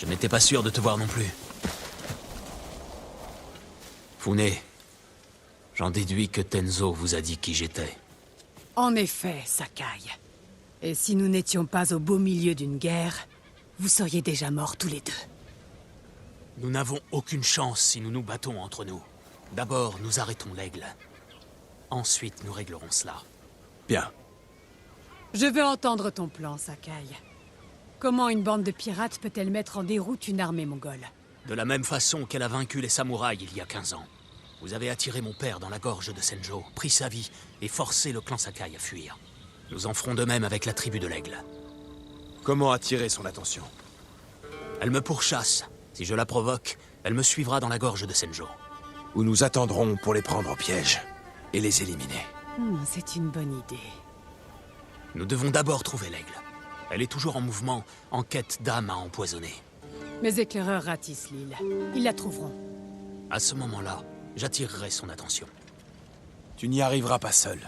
Je n'étais pas sûr de te voir non plus. Fune, j'en déduis que Tenzo vous a dit qui j'étais. En effet, Sakai. Et si nous n'étions pas au beau milieu d'une guerre, vous seriez déjà morts tous les deux. Nous n'avons aucune chance si nous nous battons entre nous. D'abord, nous arrêtons l'aigle. Ensuite, nous réglerons cela. Bien. Je veux entendre ton plan, Sakai. Comment une bande de pirates peut-elle mettre en déroute une armée mongole? De la même façon qu'elle a vaincu les samouraïs il y a 15 ans. Vous avez attiré mon père dans la gorge de Senjo, pris sa vie et forcé le clan Sakai à fuir. Nous en ferons de même avec la tribu de l'aigle. Comment attirer son attention? Elle me pourchasse. Si je la provoque, elle me suivra dans la gorge de Senjo. Où nous attendrons pour les prendre au piège et les éliminer. C'est une bonne idée. Nous devons d'abord trouver l'aigle. Elle est toujours en mouvement, en quête d'âme à empoisonner. Mes éclaireurs ratissent l'île. Ils la trouveront. À ce moment-là, j'attirerai son attention. Tu n'y arriveras pas seul.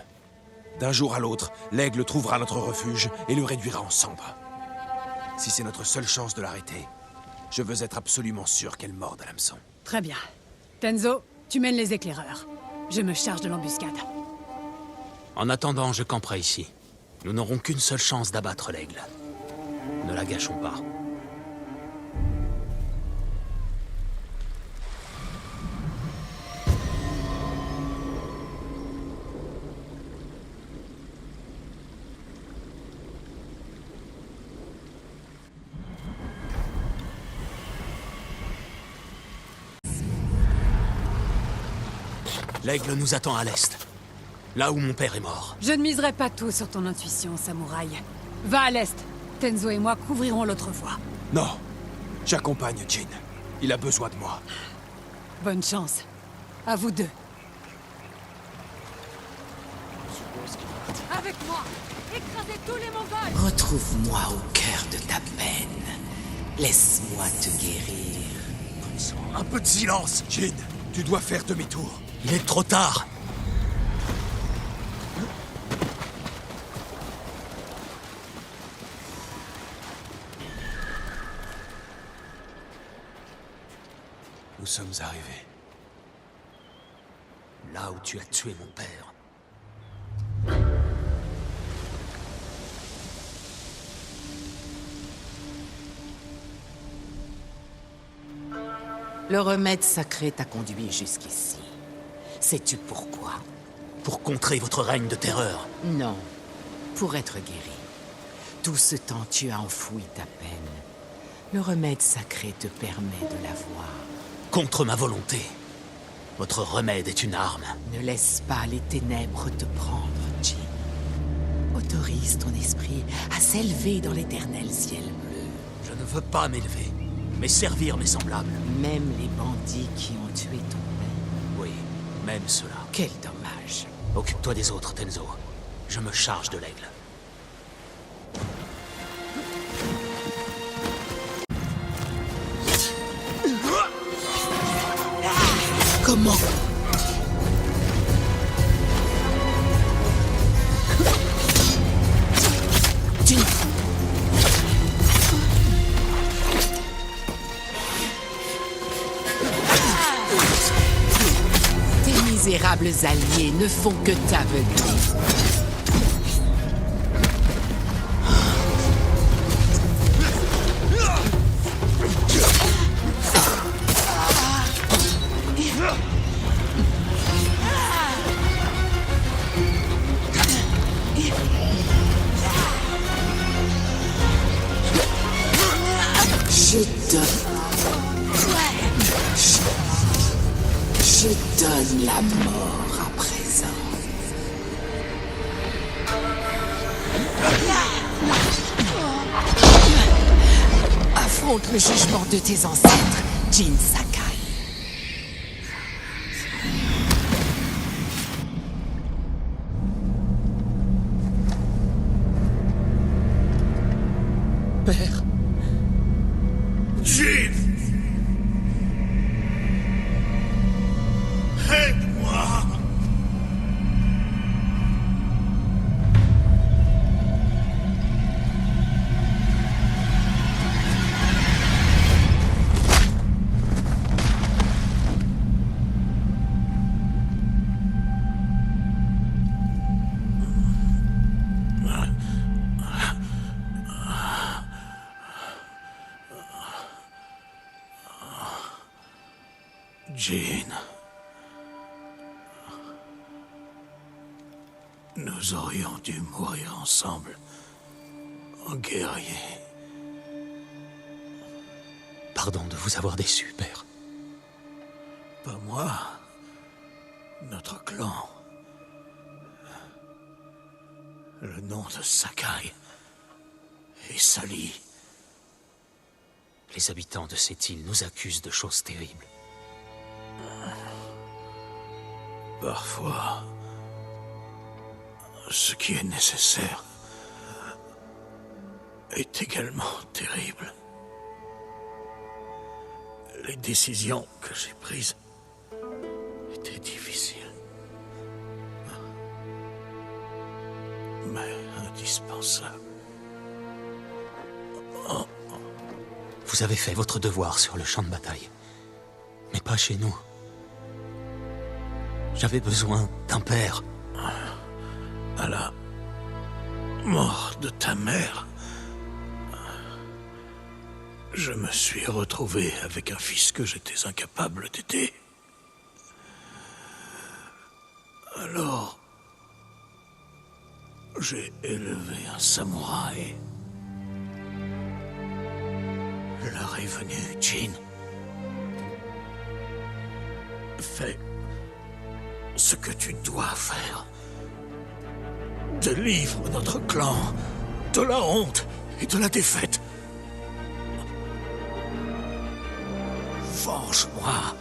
D'un jour à l'autre, l'aigle trouvera notre refuge et le réduira en cendres. Si c'est notre seule chance de l'arrêter, je veux être absolument sûr qu'elle morde à l'hameçon. Très bien. Tenzo, tu mènes les éclaireurs. Je me charge de l'embuscade. En attendant, je camperai ici. Nous n'aurons qu'une seule chance d'abattre l'aigle. Ne la gâchons pas. L'aigle nous attend à l'est. Là où mon père est mort. Je ne miserai pas tout sur ton intuition, samouraï. Va à l'est. Tenzo et moi couvrirons l'autre voie. Non. J'accompagne Jin. Il a besoin de moi. Bonne chance. À vous deux. Avec moi. Écrasez tous les Mongols. Retrouve-moi au cœur de ta peine. Laisse-moi te guérir. Un peu de silence, Jin. Tu dois faire demi-tour. Il est trop tard. Nous sommes arrivés. Là où tu as tué mon père. Le remède sacré t'a conduit jusqu'ici. Sais-tu pourquoi? Pour contrer votre règne de terreur. Non, pour être guéri. Tout ce temps, tu as enfoui ta peine. Le remède sacré te permet de la voir. Contre ma volonté. Votre remède est une arme. Ne laisse pas les ténèbres te prendre, Jin. Autorise ton esprit à s'élever dans l'éternel ciel bleu. Je ne veux pas m'élever, mais servir mes semblables. Même les bandits qui ont tué ton père. Oui, même cela. Quel dommage. Occupe-toi des autres, Tenzo. Je me charge de l'aigle. Comment? Tu... Tes misérables alliés ne font que t'aveugler. Je donne la mort à présent. Affronte le jugement de tes ancêtres, Jin Sakai. Père. Jin! Aide-moi! Jean. Nous aurions dû mourir ensemble, en guerrier. Pardon de vous avoir déçu, père. Pas moi. Notre clan. Le nom de Sakai est sali. Les habitants de cette île nous accusent de choses terribles. Parfois, ce qui est nécessaire est également terrible. Les décisions que j'ai prises étaient difficiles, mais indispensables. Vous avez fait votre devoir sur le champ de bataille, mais pas chez nous. J'avais besoin d'un père. À la mort de ta mère, je me suis retrouvé avec un fils que j'étais incapable d'aider. Alors, j'ai élevé un samouraï. L'heure est venue, Jean. Fais ce que tu dois faire. Délivre notre clan de la honte et de la défaite. Venge-moi.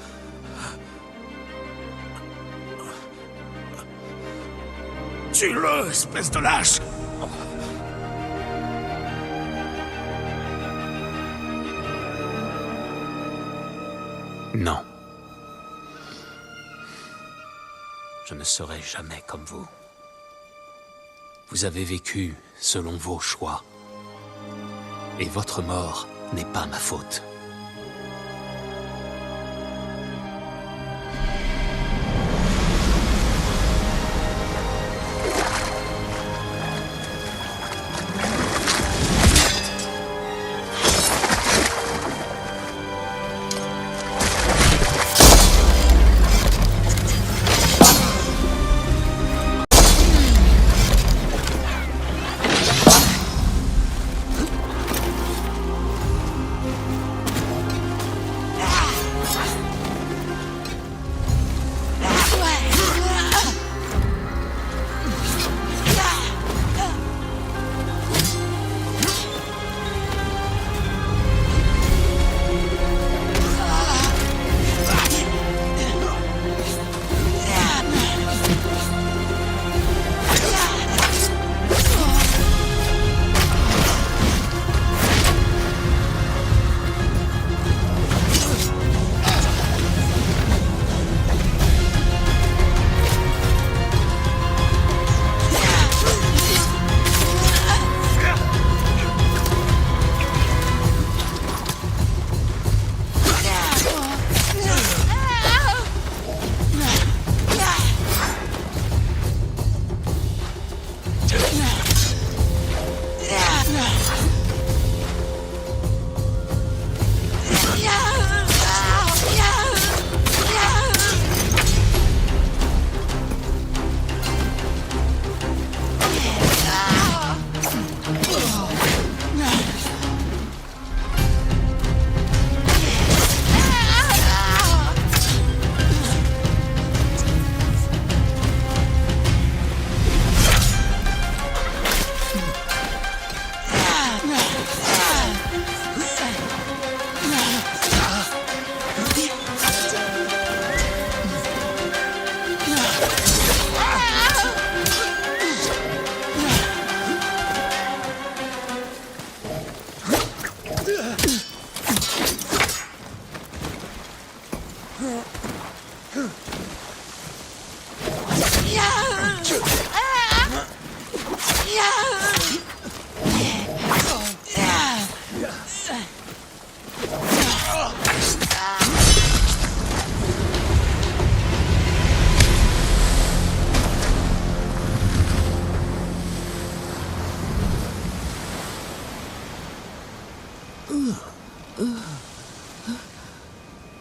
Tue-le, espèce de lâche. Non. Je ne serai jamais comme vous. Vous avez vécu selon vos choix. Et votre mort n'est pas ma faute.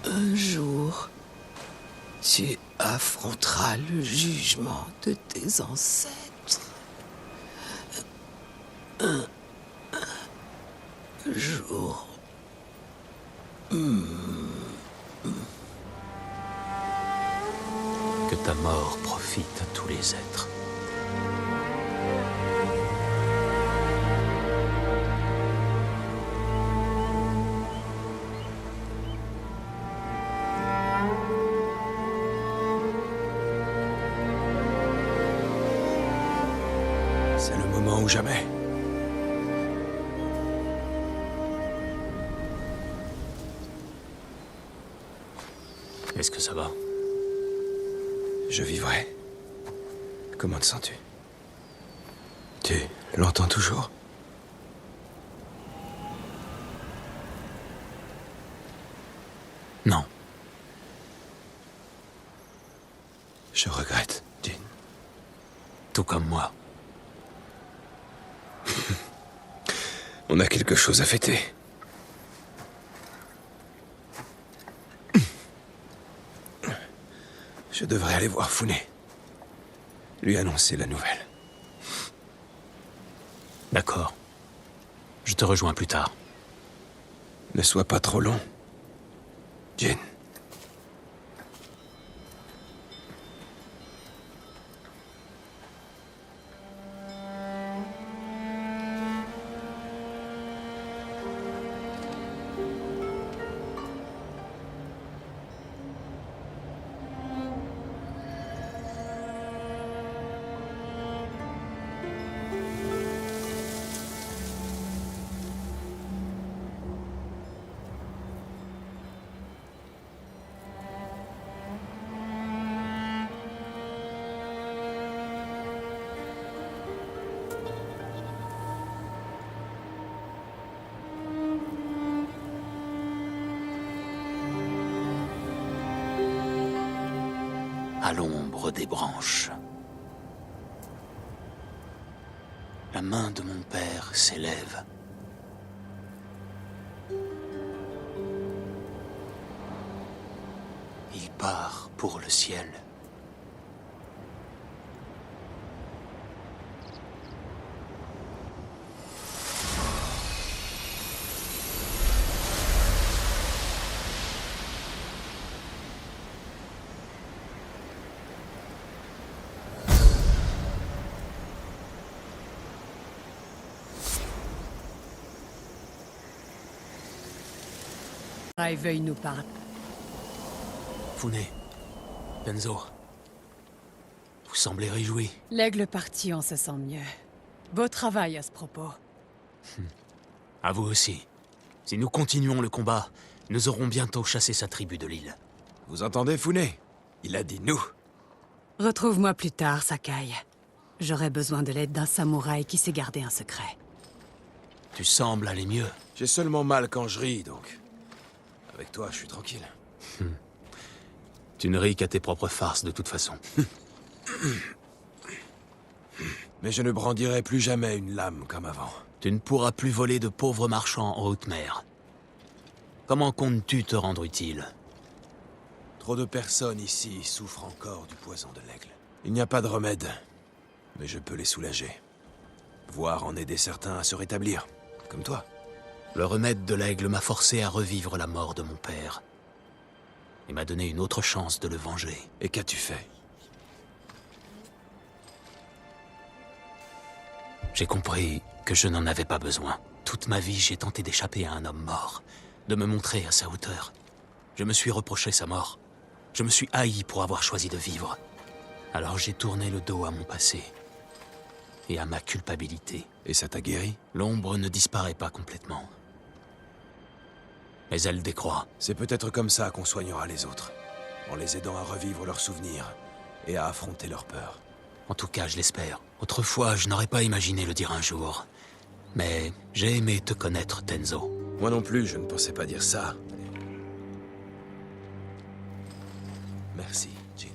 Un jour, Tu affronteras le jugement de tes ancêtres. Un jour. Que ta mort profite à tous les êtres. C'est le moment ou jamais. Est-ce que ça va? Je vivrai. Comment te sens-tu? Tu l'entends toujours? Non. Je regrette, Jin. Tout comme moi. On a quelque chose à fêter. Je devrais aller voir Fune. Lui annoncer la nouvelle. D'accord. Je te rejoins plus tard. Ne sois pas trop long, Jin. À l'ombre des branches. La main de mon père s'élève. Il part pour le ciel. Samurai veuille nous parler. Fune, Tenzo, vous semblez réjouis. L'aigle parti, on se sent mieux. Beau travail à ce propos. À vous aussi. Si nous continuons le combat, nous aurons bientôt chassé sa tribu de l'île. Vous entendez, Fune? Il a dit nous. Retrouve-moi plus tard, Sakai. J'aurai besoin de l'aide d'un samouraï qui sait garder un secret. Tu sembles aller mieux. J'ai seulement mal quand je ris, donc. Avec toi, je suis tranquille. Tu ne ris qu'à tes propres farces de toute façon. Mais je ne brandirai plus jamais une lame comme avant. Tu ne pourras plus voler de pauvres marchands en haute mer. Comment comptes-tu te rendre utile? Trop de personnes ici souffrent encore du poison de l'aigle. Il n'y a pas de remède, mais je peux les soulager. Voire en aider certains à se rétablir, comme toi. Le remède de l'aigle m'a forcé à revivre la mort de mon père. Et m'a donné une autre chance de le venger. Et qu'as-tu fait? J'ai compris que je n'en avais pas besoin. Toute ma vie, j'ai tenté d'échapper à un homme mort, de me montrer à sa hauteur. Je me suis reproché sa mort. Je me suis haï pour avoir choisi de vivre. Alors j'ai tourné le dos à mon passé et à ma culpabilité. Et ça t'a guéri? L'ombre ne disparaît pas complètement. Mais elle décroît. C'est peut-être comme ça qu'on soignera les autres. En les aidant à revivre leurs souvenirs et à affronter leurs peurs. En tout cas, je l'espère. Autrefois, je n'aurais pas imaginé le dire un jour. Mais j'ai aimé te connaître, Tenzo. Moi non plus, je ne pensais pas dire ça. Merci, Jin.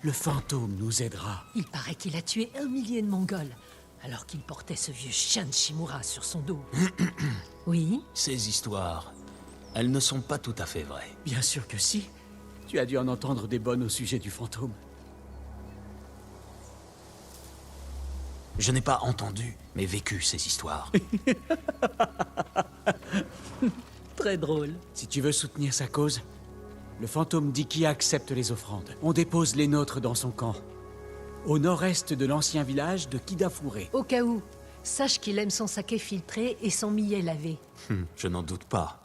Le fantôme nous aidera. Il paraît qu'il a tué 1 millier de Mongols, alors qu'il portait ce vieux chien de Shimura sur son dos. Oui? Ces histoires, elles ne sont pas tout à fait vraies. Bien sûr que si. Tu as dû en entendre des bonnes au sujet du fantôme. Je n'ai pas entendu, mais vécu ces histoires. Très drôle. Si tu veux soutenir sa cause, le fantôme d'Iki accepte les offrandes. On dépose les nôtres dans son camp, au nord-est de l'ancien village de Kidafure. Au cas où, sache qu'il aime son saké filtré et son millet lavé. Je n'en doute pas.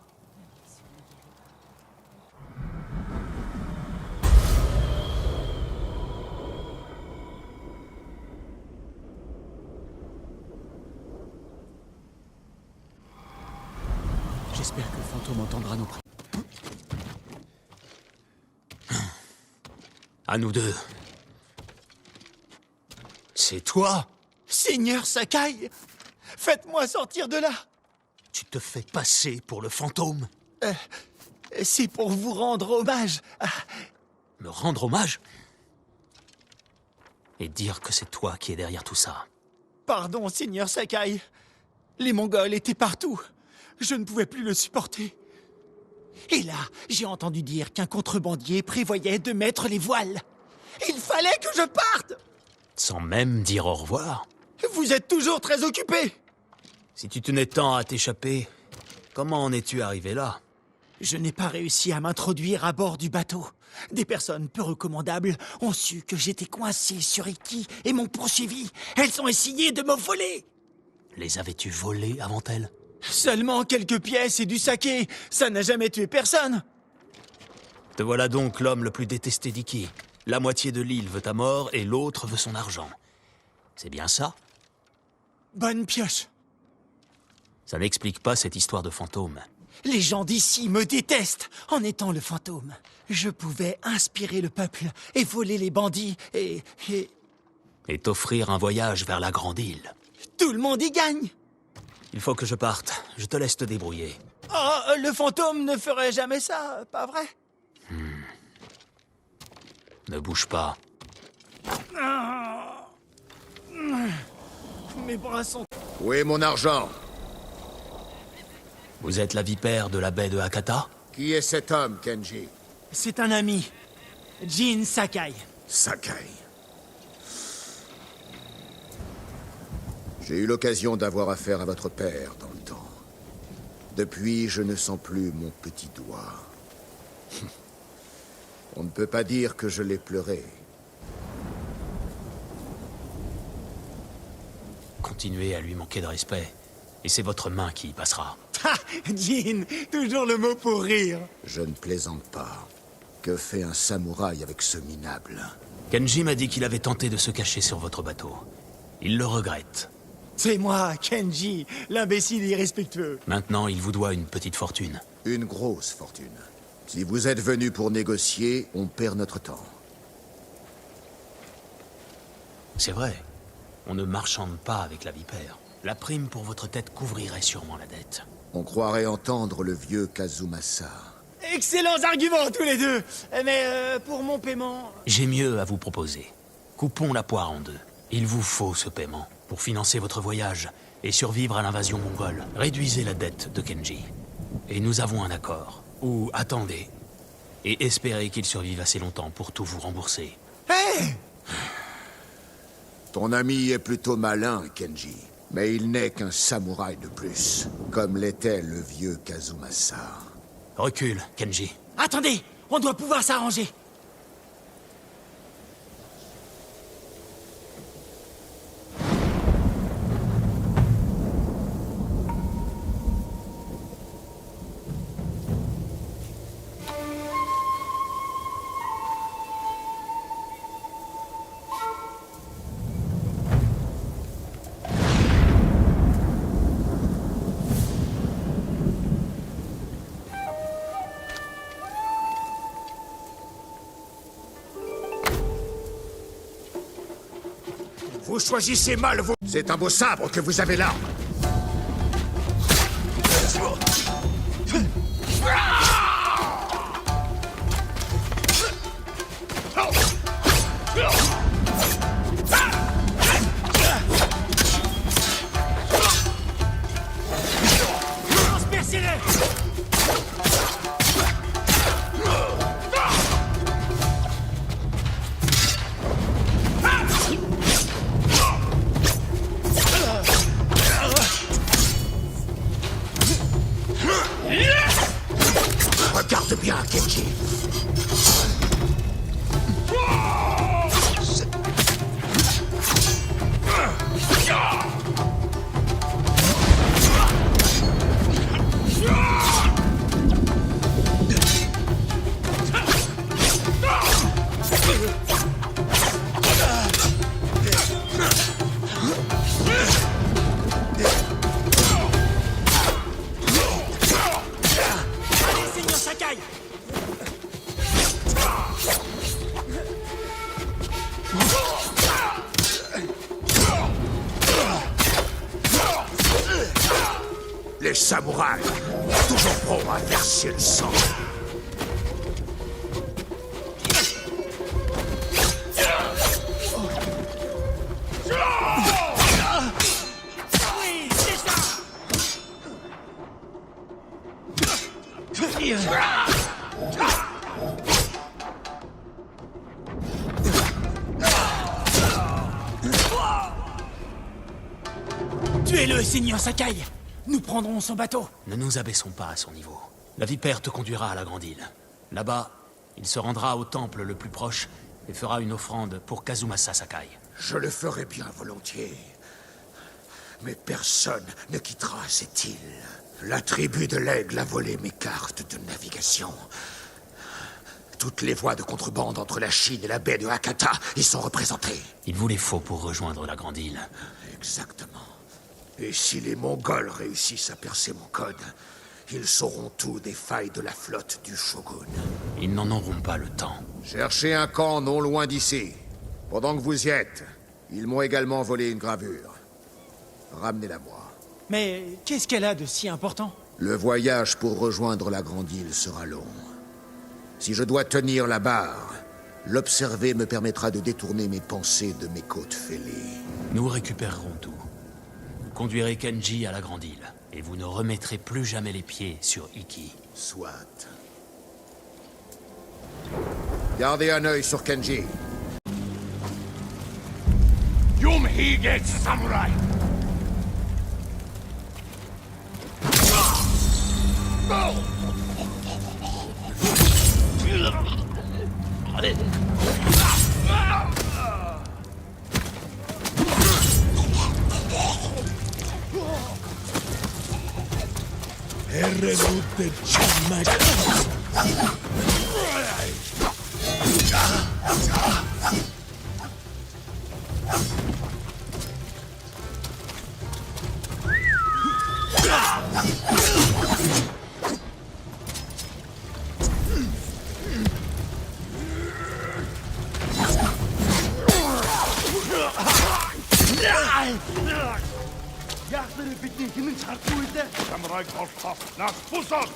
J'espère que le fantôme entendra nos prières. À nous deux. C'est toi? Seigneur Sakai, faites-moi sortir de là. Tu te fais passer pour le fantôme? C'est pour vous rendre hommage. Me rendre hommage? Et dire que c'est toi qui es derrière tout ça. Pardon, Seigneur Sakai. Les Mongols étaient partout. Je ne pouvais plus le supporter. Et là, j'ai entendu dire qu'un contrebandier prévoyait de mettre les voiles. Il fallait que je parte. Sans même dire au revoir? Vous êtes toujours très occupé. Si tu tenais tant à t'échapper, comment en es-tu arrivé là? Je n'ai pas réussi à m'introduire à bord du bateau. Des personnes peu recommandables ont su que j'étais coincé sur Iki et m'ont poursuivi. Elles ont essayé de me voler. Les avais-tu volés avant elles? Seulement quelques pièces et du saké. Ça n'a jamais tué personne. Te voilà donc l'homme le plus détesté d'Iki. La moitié de l'île veut ta mort et l'autre veut son argent. C'est bien ça? Bonne pioche. Ça n'explique pas cette histoire de fantôme. Les gens d'ici me détestent en étant le fantôme. Je pouvais inspirer le peuple et voler les bandits et t'offrir un voyage vers la grande île. tout le monde y gagne. Il faut que je parte. Je te laisse te débrouiller. Oh, le fantôme ne ferait jamais ça, pas vrai? Ne bouge pas. Mes bras sont... Où est mon argent? Vous êtes la vipère de la baie de Hakata? Qui est cet homme, Kenji? C'est un ami. Jin Sakai. Sakai. J'ai eu l'occasion d'avoir affaire à votre père dans le temps. Depuis, je ne sens plus mon petit doigt. On ne peut pas dire que je l'ai pleuré. Continuez à lui manquer de respect, et c'est votre main qui y passera. Ha! Jin, toujours le mot pour rire. Je ne plaisante pas. Que fait un samouraï avec ce minable? Kenji m'a dit qu'il avait tenté de se cacher sur votre bateau. Il le regrette. C'est moi, Kenji, l'imbécile irrespectueux. Maintenant, il vous doit une petite fortune. Une grosse fortune. Si vous êtes venu pour négocier, on perd notre temps. C'est vrai. On ne marchande pas avec la vipère. La prime pour votre tête couvrirait sûrement la dette. On croirait entendre le vieux Kazumasa. Excellents arguments tous les deux. Mais pour mon paiement... J'ai mieux à vous proposer. Coupons la poire en deux. Il vous faut ce paiement pour financer votre voyage et survivre à l'invasion mongole. Réduisez la dette de Kenji. Et nous avons un accord. Ou attendez. Et espérez qu'il survive assez longtemps pour tout vous rembourser. Hé! Ton ami est plutôt malin, Kenji. Mais il n'est qu'un samouraï de plus, comme l'était le vieux Kazumasa. Recule, Kenji. Attendez, on doit pouvoir s'arranger. Vous choisissez mal vos... C'est un beau sabre que vous avez là. samouraï, toujours prompt à verser le sang. Tuez-le, Seigneur Sakai! Nous prendrons son bateau. Ne nous abaissons pas à son niveau. La vipère te conduira à la Grande Île. Là-bas, il se rendra au temple le plus proche et fera une offrande pour Kazumasa Sakai. Je le ferai bien volontiers. Mais personne ne quittera cette île. La tribu de l'Aigle a volé mes cartes de navigation. Toutes les voies de contrebande entre la Chine et la baie de Hakata y sont représentées. Il vous les faut pour rejoindre la Grande Île. Exactement. Et si les Mongols réussissent à percer mon code, ils sauront tout des failles de la flotte du Shogun. Ils n'en auront pas le temps. Cherchez un camp non loin d'ici. Pendant que vous y êtes, ils m'ont également volé une gravure. Ramenez-la moi. Mais qu'est-ce qu'elle a de si important? Le voyage pour rejoindre la Grande Île sera long. Si je dois tenir la barre, l'observer me permettra de détourner mes pensées de mes côtes fêlées. Nous récupérerons tout. Vous conduirez Kenji à la Grande Île, et vous ne remettrez plus jamais les pieds sur Iki. Soit. Gardez un œil sur Kenji. Yumhige Samurai! Errebute Chamaka! Samurai Golf Nas Pusot!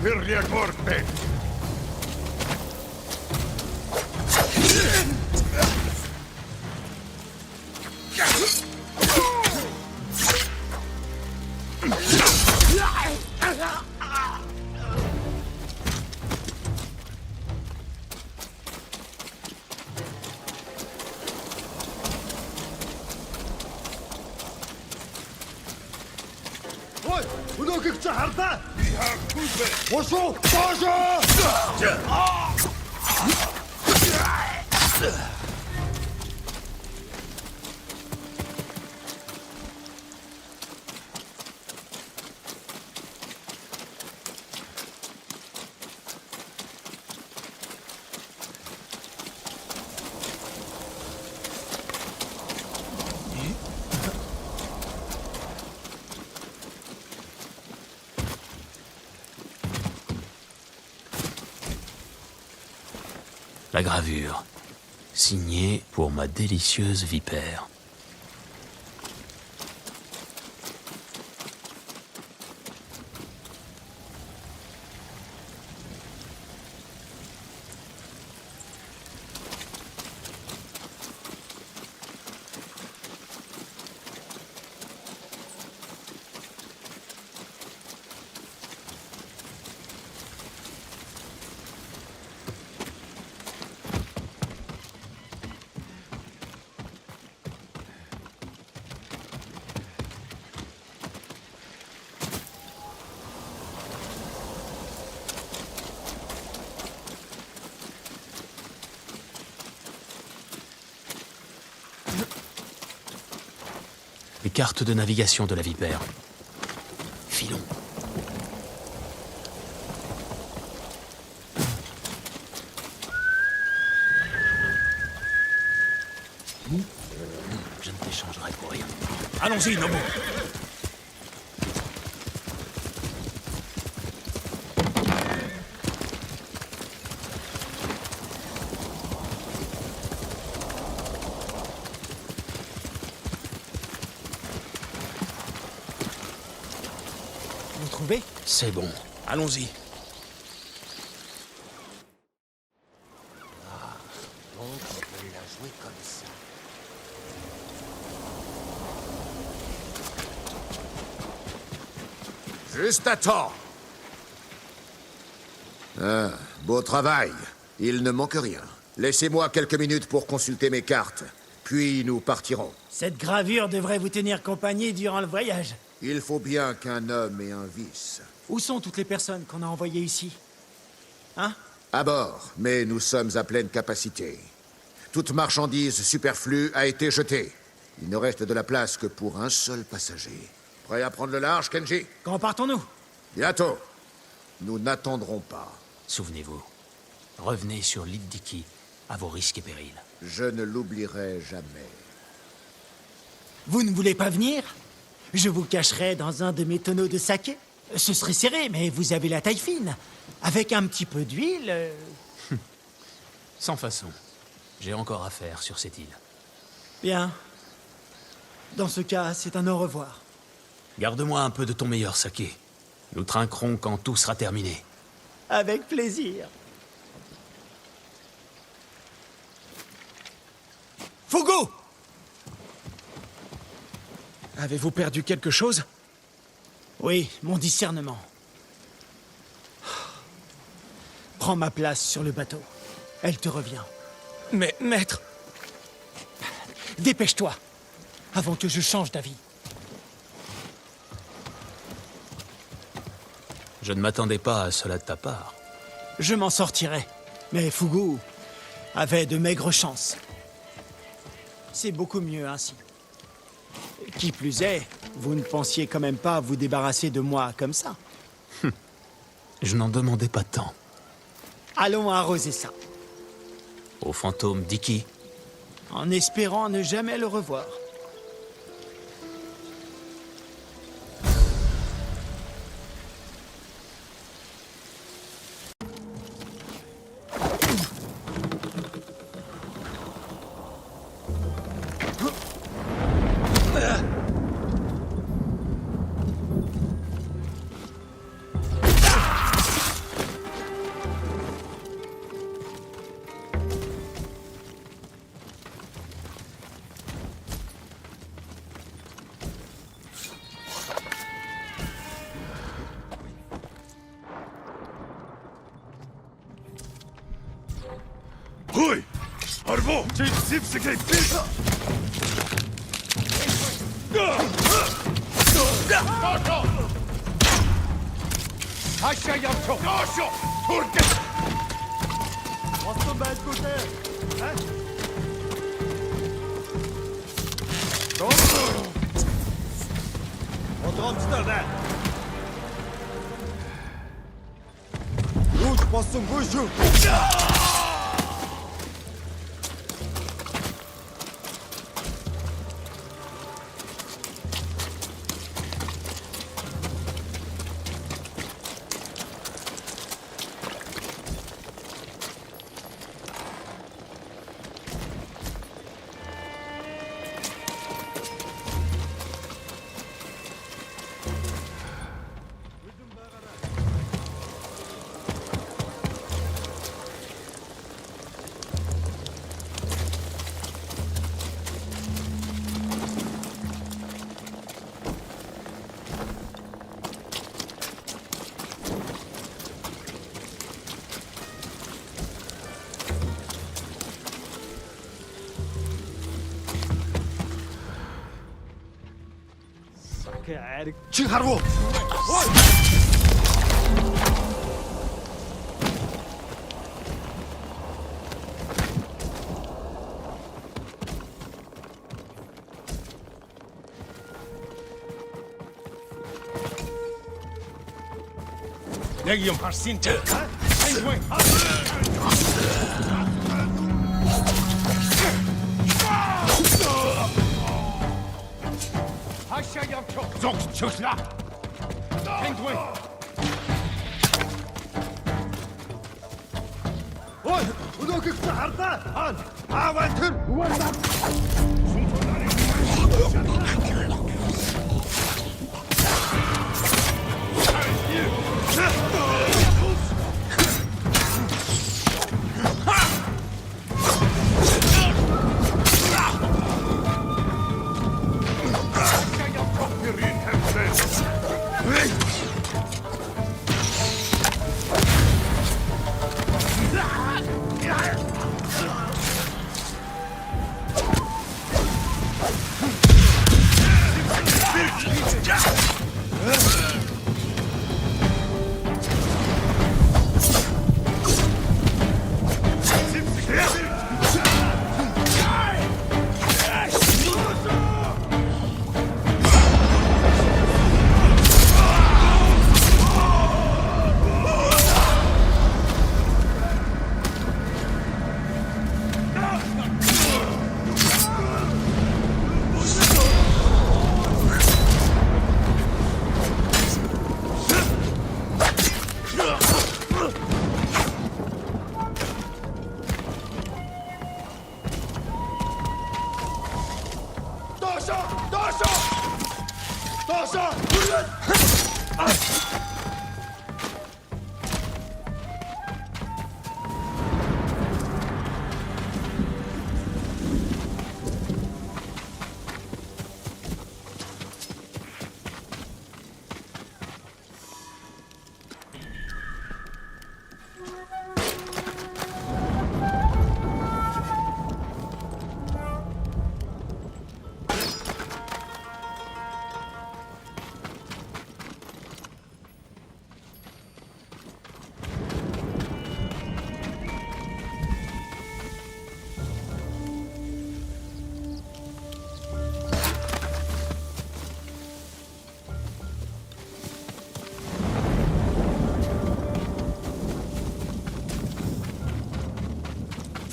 Virria Corte! La gravure, signée pour ma délicieuse vipère. Les cartes de navigation de la Vipère. Filons. Je ne t'échangerai pour rien. Allons-y, Nobu. Vous trouvez? C'est bon. Allons-y. Donc, on peut la jouer comme ça. Juste à temps. Ah, beau travail. Il ne manque rien. Laissez-moi quelques minutes pour consulter mes cartes. Puis nous partirons. Cette gravure devrait vous tenir compagnie durant le voyage. Il faut bien qu'un homme ait un vice. Où sont toutes les personnes qu'on a envoyées ici? Hein? À bord, mais nous sommes à pleine capacité. Toute marchandise superflue a été jetée. Il ne reste de la place que pour un seul passager. Prêt à prendre le large, Kenji? Quand partons-nous? Bientôt. Nous n'attendrons pas. Souvenez-vous, revenez sur l'île d'Iki à vos risques et périls. Je ne l'oublierai jamais. Vous ne voulez pas venir? Je vous cacherai dans un de mes tonneaux de saké. Ce serait serré, mais vous avez la taille fine. Avec un petit peu d'huile... Sans façon. J'ai encore à faire sur cette île. Bien. Dans ce cas, c'est un au revoir. Garde-moi un peu de ton meilleur saké. Nous trinquerons quand tout sera terminé. Avec plaisir. Fugo! Avez-vous perdu quelque chose? Oui, mon discernement. Prends ma place sur le bateau. Elle te revient. Mais, maître... Dépêche-toi, avant que je change d'avis. Je ne m'attendais pas à cela de ta part. Je m'en sortirai. Mais Fugu avait de maigres chances. C'est beaucoup mieux ainsi. Qui plus est, vous ne pensiez quand même pas vous débarrasser de moi comme ça. Je n'en demandais pas tant. Allons arroser ça, Au fantôme d'Iki. en espérant ne jamais le revoir. Hui! Arbo! Zip sikay pita! Aşağı yapıyor! Aşağı! Turke! Bastım ben kurte! He? Doğru! Odamcılar ne? Uç bastım kuşu! çıkar고.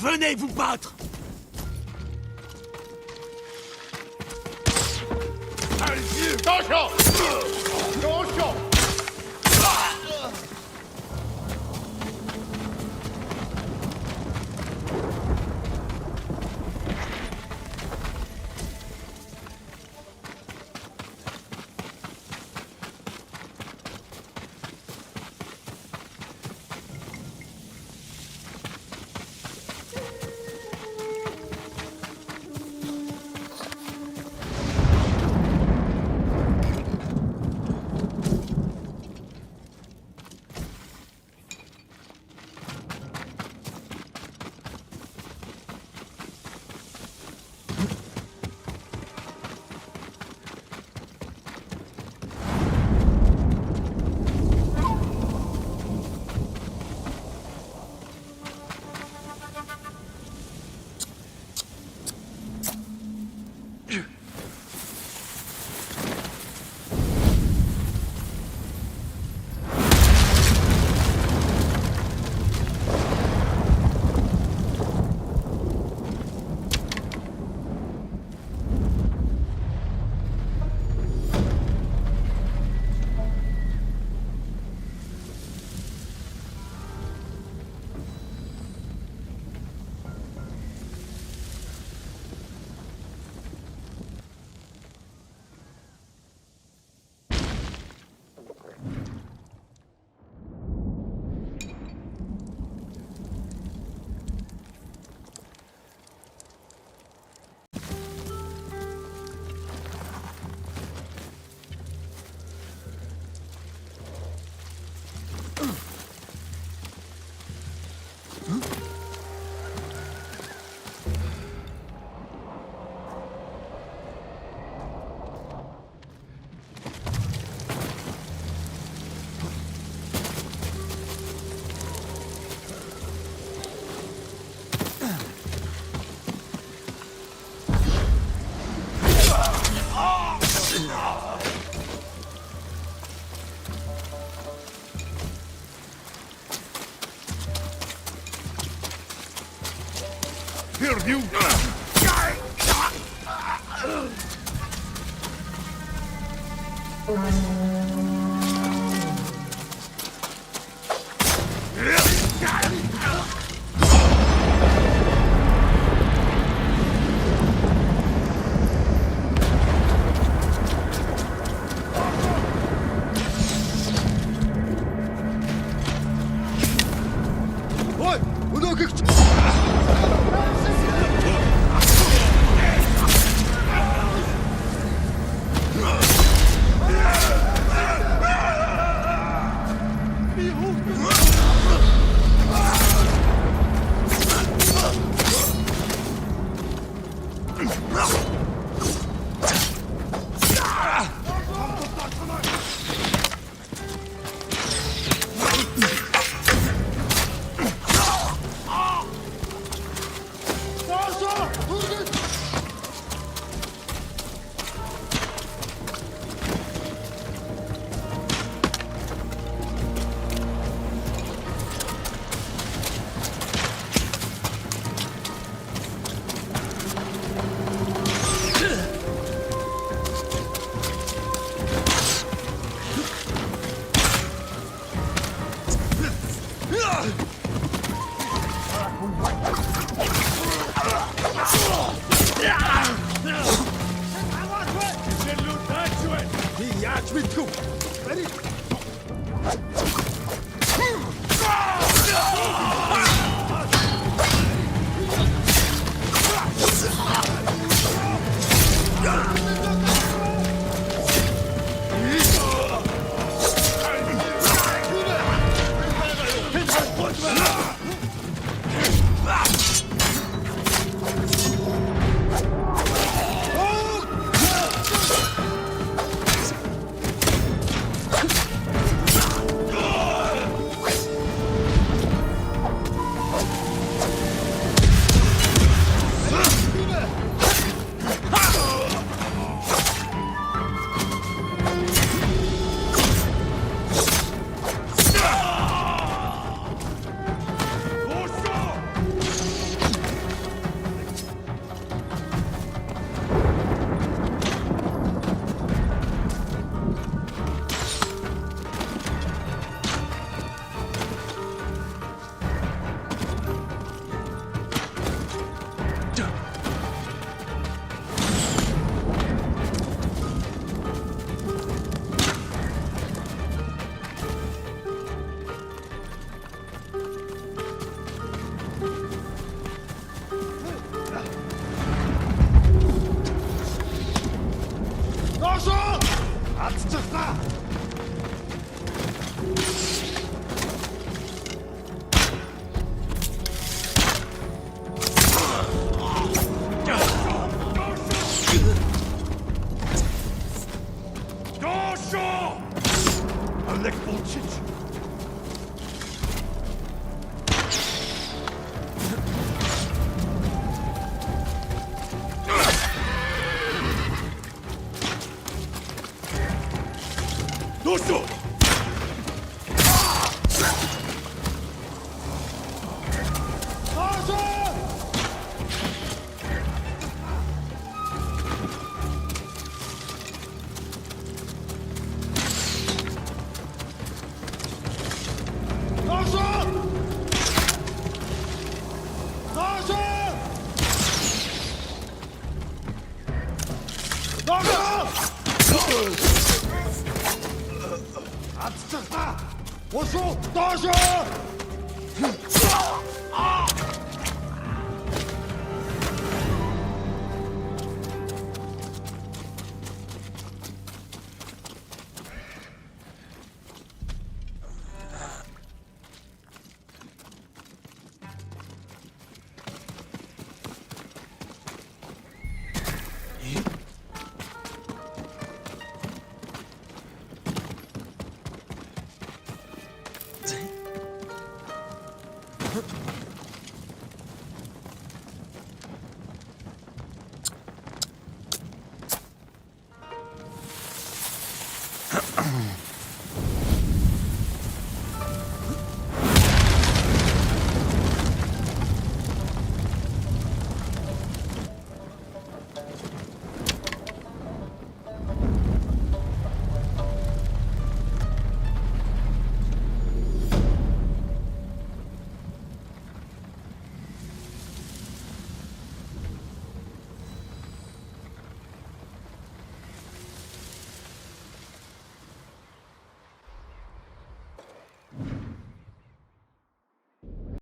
Venez vous battre!